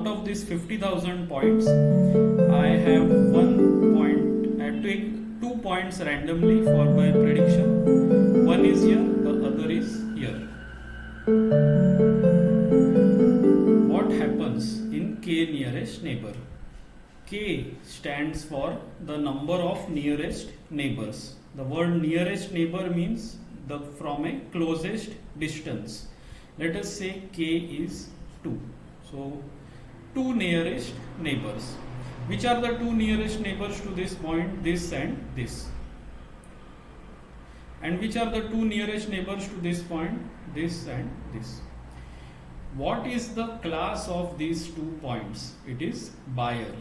out of these 50,000 points, I have I take 2 points randomly for my prediction. One is here, the other is here. What happens in K nearest neighbor? K stands for the number of nearest neighbors. The word nearest neighbor means from a closest distance. Let us say K is 2. So 2 nearest neighbors. Which are the 2 nearest neighbors to this point? This and this. And which are the 2 nearest neighbors to this point? This and this. What is the class of these 2 points? It is buyer.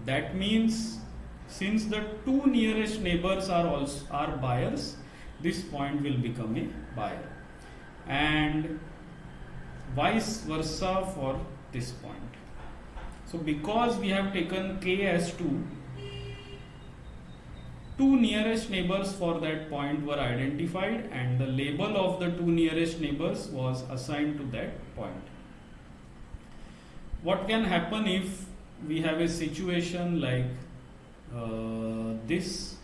That means since the 2 nearest neighbors are buyers, this point will become a buyer. And vice versa for this point. So because we have taken K as 2 nearest neighbors for that point were identified and the label of the 2 nearest neighbors was assigned to that point. What can happen if we have a situation like this,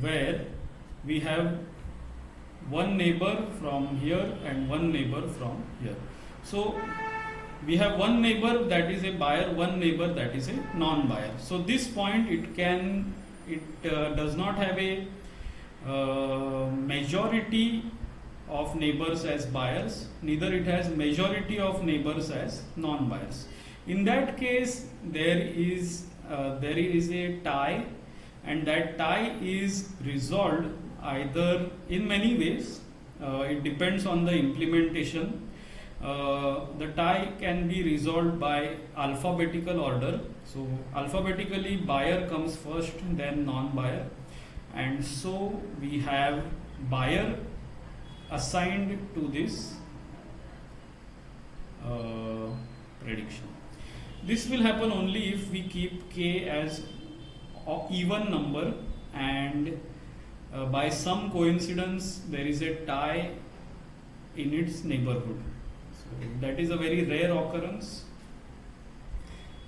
where we have one neighbor from here and one neighbor from here? So we have one neighbor that is a buyer, one neighbor that is a non-buyer. So this point it does not have a majority of neighbors as buyers, neither it has majority of neighbors as non-buyers. In that case, there is a tie, and that tie is resolved either in many ways. It depends on the implementation. The tie can be resolved by alphabetical order. So alphabetically buyer comes first, then non-buyer, and so we have buyer assigned to this prediction. This will happen only if we keep K as even number and by some coincidence there is a tie in its neighborhood. So that is a very rare occurrence,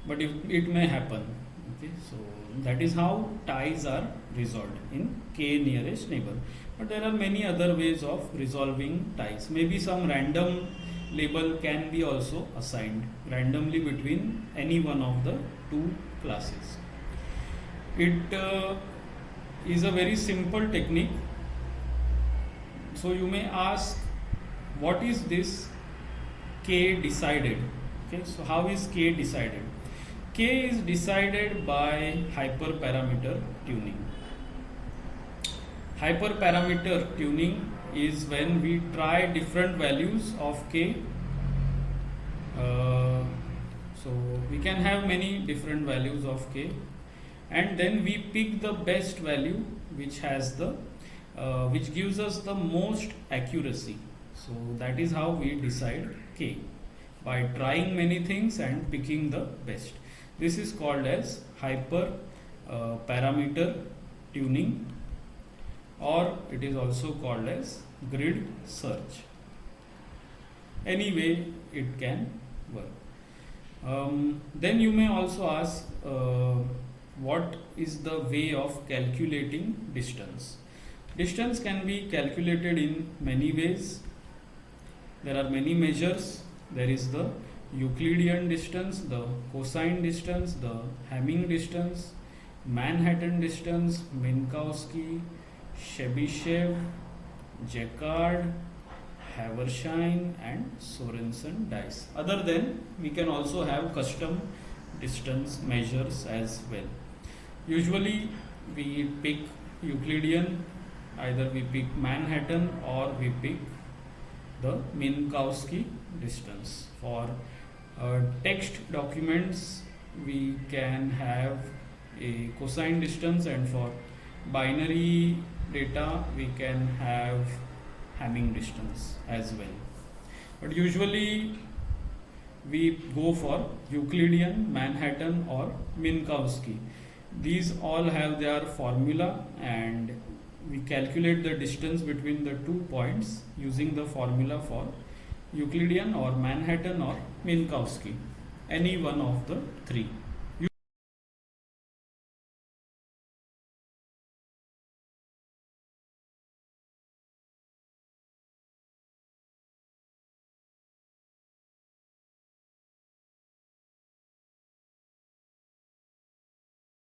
but it may happen. Okay, so that is how ties are resolved in K nearest neighbor. But there are many other ways of resolving ties. Maybe some random label can be also assigned randomly between any one of the 2 classes. It is a very simple technique. So you may ask, what is this K decided? Okay, so how is K decided? K is decided by hyperparameter tuning. Hyperparameter tuning is when we try different values of K. So we can have many different values of K, and then we pick the best value which has which gives us the most accuracy. So that is how we decide K, by trying many things and picking the best. This is called as hyperparameter tuning, or it is also called as grid search. Anyway, it can work. Then you may also ask, what is the way of calculating distance? Distance can be calculated in many ways. There are many measures. There is the Euclidean distance, the cosine distance, the Hamming distance, Manhattan distance, Minkowski, Chebyshev, Jacquard, Havershine and Sorensen dice. Other than, we can also have custom distance measures as well. Usually we pick Euclidean, either we pick Manhattan or we pick the Minkowski distance. For text documents we can have a cosine distance, and for binary data we can have Hamming distance as well. But usually we go for Euclidean, Manhattan or Minkowski. These all have their formula, and we calculate the distance between the 2 points using the formula for Euclidean or Manhattan or Minkowski. any one of the three.